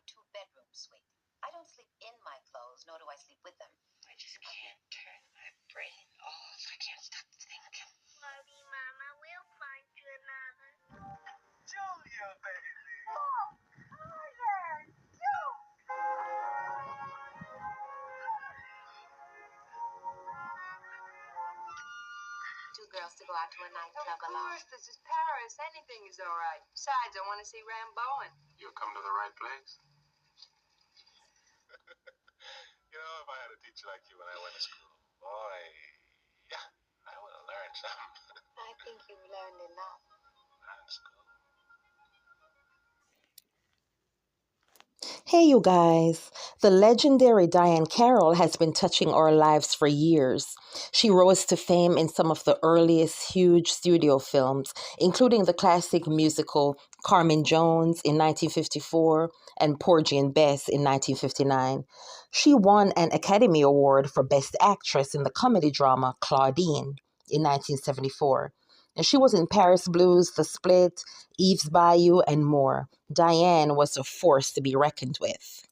two-bedroom suite. I don't sleep in my clothes, nor do I sleep with them. I just can't turn my brain off. I can't stop thinking. Worry, Mama, we'll find you another. Julia, baby. Two girls to go out to a nightclub alone. Of course, this is Paris. Anything is all right. Besides, I want to see Rambo. You'll come to the right place. You know, if I had a teacher like you when I went to school, boy, yeah, I would have learned something. I think you've learned enough. Not in school. Hey, you guys. The legendary Diahann Carroll has been touching our lives for years. She rose to fame in some of the earliest huge studio films, including the classic musical Carmen Jones in 1954 and Porgy and Bess in 1959. She won an Academy Award for Best Actress in the comedy drama Claudine in 1974. And she was in Paris Blues, The Split, Eve's Bayou, and more. Diahann was a force to be reckoned with.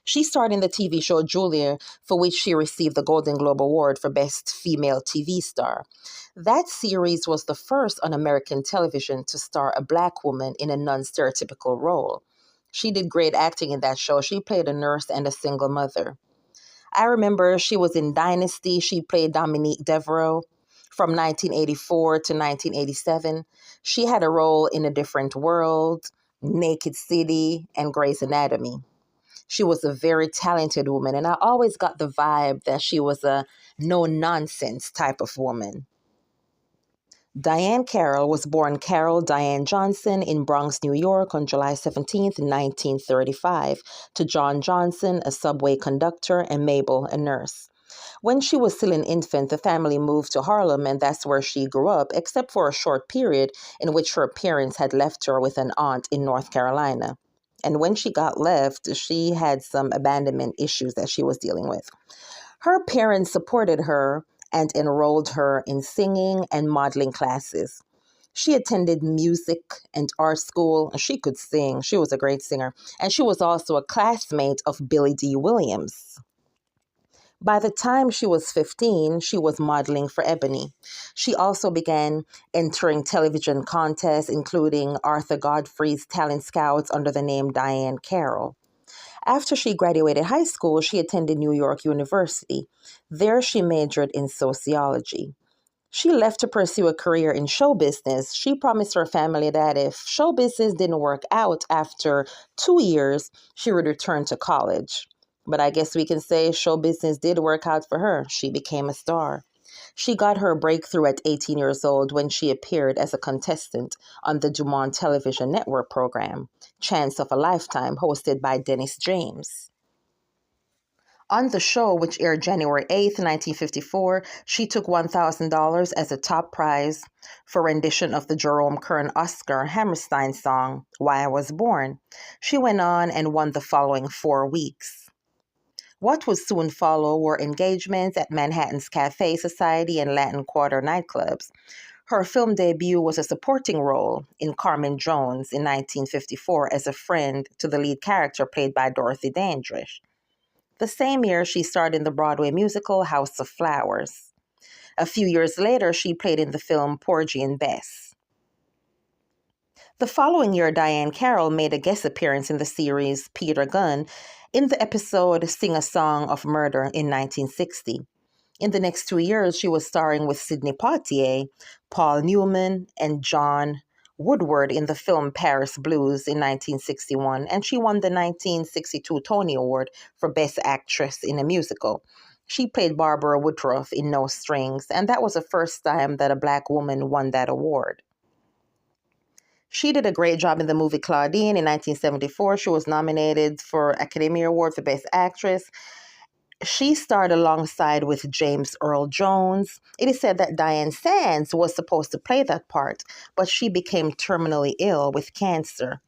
She starred in the TV show Julia, for which she received the Golden Globe Award for Best Female TV Star. That series was the first on American television to star a Black woman in a non-stereotypical role. She did great acting in that show. She played a nurse and a single mother. I remember she was in Dynasty. She played Dominique Devereaux. From 1984 to 1987, she had a role in A Different World, Naked City, and Grey's Anatomy. She was a very talented woman, and I always got the vibe that she was a no-nonsense type of woman. Diahann Carroll was born Carol Diane Johnson in Bronx, New York on July 17, 1935, to John Johnson, a subway conductor, and Mabel, a nurse. When she was still an infant, the family moved to Harlem, and that's where she grew up, except for a short period in which her parents had left her with an aunt in North Carolina. And when she got left, she had some abandonment issues that she was dealing with. Her parents supported her and enrolled her in singing and modeling classes. She attended music and art school. She could sing. She was a great singer. And she was also a classmate of Billy D. Williams. By the time she was 15, she was modeling for Ebony. She also began entering television contests, including Arthur Godfrey's Talent Scouts under the name Diahann Carroll. After she graduated high school, she attended New York University. There, she majored in sociology. She left to pursue a career in show business. She promised her family that if show business didn't work out after 2 years, she would return to college. But I guess we can say show business did work out for her. She became a star. She got her breakthrough at 18 years old when she appeared as a contestant on the Dumont Television Network program, Chance of a Lifetime, hosted by Dennis James. On the show, which aired January 8, 1954, she took $1,000 as a top prize for rendition of the Jerome Kern Oscar Hammerstein song, Why I Was Born. She went on and won the following 4 weeks. What would soon follow were engagements at Manhattan's Cafe Society and Latin Quarter nightclubs. Her film debut was a supporting role in Carmen Jones in 1954 as a friend to the lead character played by Dorothy Dandridge. The same year, she starred in the Broadway musical House of Flowers. A few years later, she played in the film Porgy and Bess. The following year, Diahann Carroll made a guest appearance in the series Peter Gunn in the episode Sing a Song of Murder in 1960. In the next 2 years, she was starring with Sidney Poitier, Paul Newman, and John Woodward in the film Paris Blues in 1961, and she won the 1962 Tony Award for Best Actress in a Musical. She played Barbara Woodruff in No Strings, and that was the first time that a Black woman won that award. She did a great job in the movie Claudine in 1974. She was nominated for Academy Award for Best Actress. She starred alongside with James Earl Jones. It is said that Diane Sands was supposed to play that part, but she became terminally ill with cancer.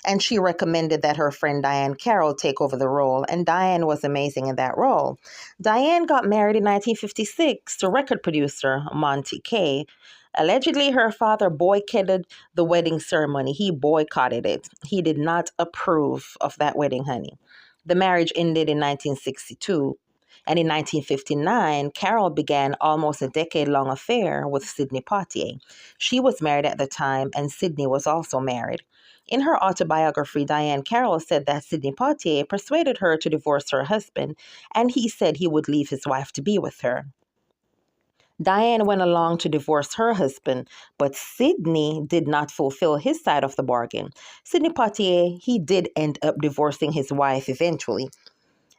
And she recommended that her friend Diahann Carroll take over the role, and Diahann was amazing in that role. Diahann got married in 1956 to record producer Monty Kay. Allegedly, her father boycotted the wedding ceremony. He boycotted it. He did not approve of that wedding, honey. The marriage ended in 1962. And in 1959, Carroll began almost a decade-long affair with Sidney Poitier. She was married at the time, and Sidney was also married. In her autobiography, Diahann Carroll said that Sidney Poitier persuaded her to divorce her husband, and he said he would leave his wife to be with her. Diahann went along to divorce her husband, but Sidney did not fulfill his side of the bargain. Sidney Poitier, he did end up divorcing his wife eventually.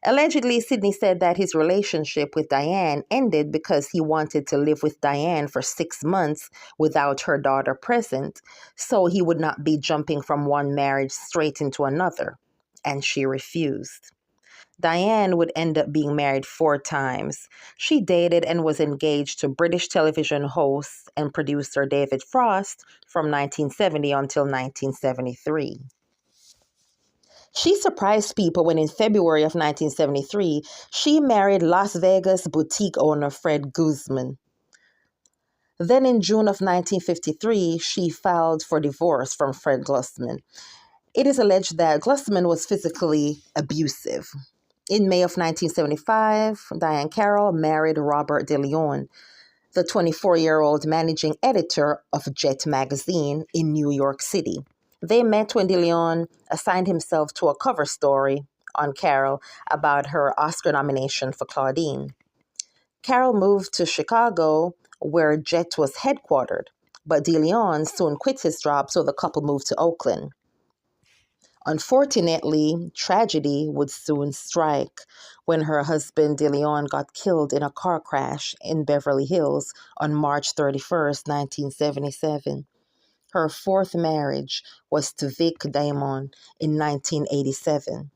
Allegedly, Sidney said that his relationship with Diahann ended because he wanted to live with Diahann for 6 months without her daughter present, so he would not be jumping from one marriage straight into another. And she refused. Diahann would end up being married 4 times. She dated and was engaged to British television host and producer David Frost from 1970 until 1973. She surprised people when in February of 1973, she married Las Vegas boutique owner Fred Guzman. Then in June of 1953, she filed for divorce from Fred Guzman. It is alleged that Guzman was physically abusive. In May of 1975, Diahann Carroll married Robert De Leon, the 24-year-old managing editor of Jet magazine in New York City. They met when De Leon assigned himself to a cover story on Carroll about her Oscar nomination for Claudine. Carroll moved to Chicago, where Jet was headquartered, but De Leon soon quit his job, so the couple moved to Oakland. Unfortunately, tragedy would soon strike when her husband De Leon got killed in a car crash in Beverly Hills on March 31st, 1977. Her 4th marriage was to Vic Damon in 1987.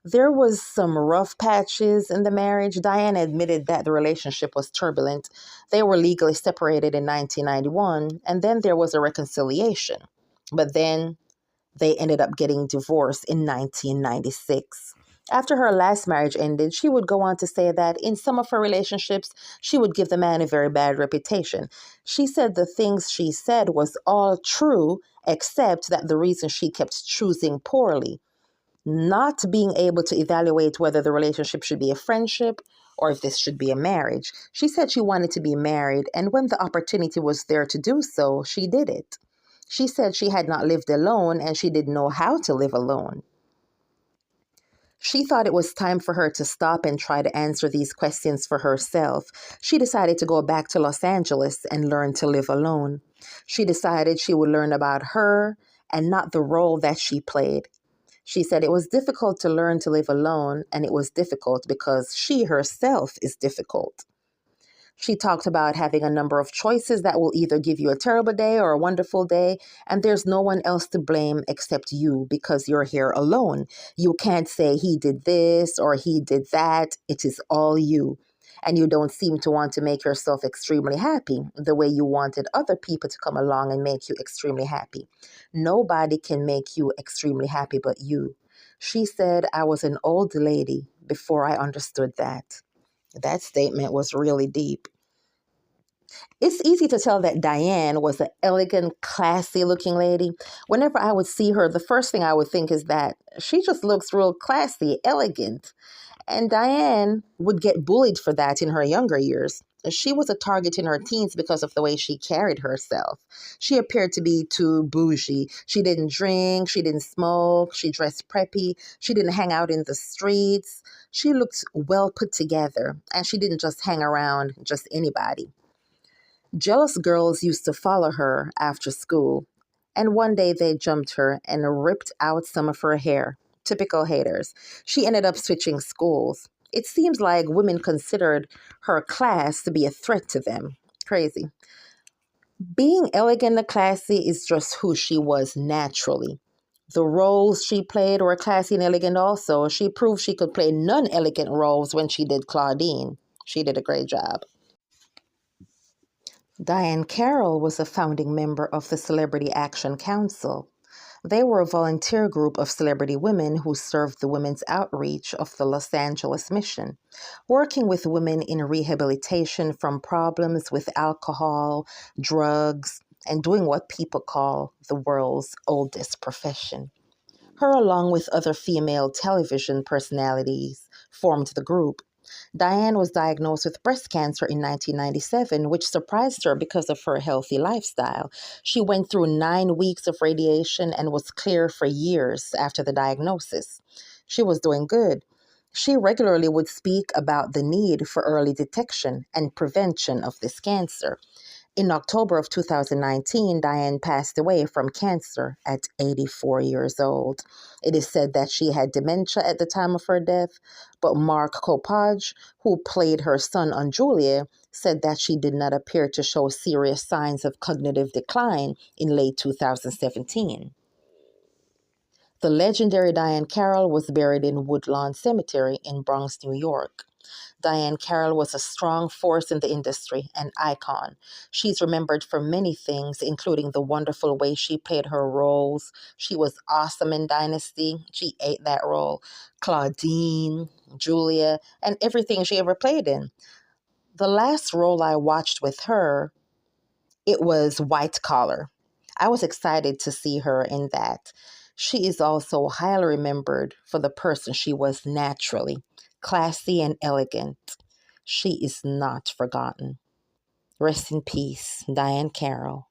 There was some rough patches in the marriage. Diahann admitted that the relationship was turbulent. They were legally separated in 1991, and then there was a reconciliation. But then they ended up getting divorced in 1996. After her last marriage ended, she would go on to say that in some of her relationships, she would give the man a very bad reputation. She said the things she said was all true, except that the reason she kept choosing poorly, not being able to evaluate whether the relationship should be a friendship or if this should be a marriage. She said she wanted to be married, and when the opportunity was there to do so, she did it. She said she had not lived alone and she didn't know how to live alone. She thought it was time for her to stop and try to answer these questions for herself. She decided to go back to Los Angeles and learn to live alone. She decided she would learn about her and not the role that she played. She said it was difficult to learn to live alone, and it was difficult because she herself is difficult. She talked about having a number of choices that will either give you a terrible day or a wonderful day, and there's no one else to blame except you because you're here alone. You can't say he did this or he did that. It is all you. And you don't seem to want to make yourself extremely happy the way you wanted other people to come along and make you extremely happy. Nobody can make you extremely happy but you. She said, I was an old lady before I understood that. That statement was really deep. It's easy to tell that Diahann was an elegant, classy-looking lady. Whenever I would see her, the first thing I would think is that she just looks real classy, elegant. And Diahann would get bullied for that in her younger years. She was a target in her teens because of the way she carried herself. She appeared to be too bougie. She didn't drink, she didn't smoke, she dressed preppy, she didn't hang out in the streets. She looked well put together, and she didn't just hang around just anybody. Jealous girls used to follow her after school, and one day they jumped her and ripped out some of her hair. Typical haters. She ended up switching schools. It seems like women considered her class to be a threat to them. Crazy. Being elegant and classy is just who she was naturally. The roles she played were classy and elegant also. She proved she could play non-elegant roles when she did Claudine. She did a great job. Diahann Carroll was a founding member of the Celebrity Action Council. They were a volunteer group of celebrity women who served the women's outreach of the Los Angeles mission, working with women in rehabilitation from problems with alcohol, drugs, and doing what people call the world's oldest profession. Her, along with other female television personalities, formed the group. Diahann was diagnosed with breast cancer in 1997, which surprised her because of her healthy lifestyle. She went through 9 weeks of radiation and was clear for years after the diagnosis. She was doing good. She regularly would speak about the need for early detection and prevention of this cancer. In October of 2019, Diahann passed away from cancer at 84 years old. It is said that she had dementia at the time of her death, but Mark Kopach, who played her son on Julia, said that she did not appear to show serious signs of cognitive decline in late 2017. The legendary Diahann Carroll was buried in Woodlawn Cemetery in Bronx, New York. Diahann Carroll was a strong force in the industry, an icon. She's remembered for many things, including the wonderful way she played her roles. She was awesome in Dynasty. She ate that role. Claudine, Julia, and everything she ever played in. The last role I watched with her, it was White Collar. I was excited to see her in that. She is also highly remembered for the person she was naturally, classy and elegant. She is not forgotten. Rest in peace, Diahann Carroll.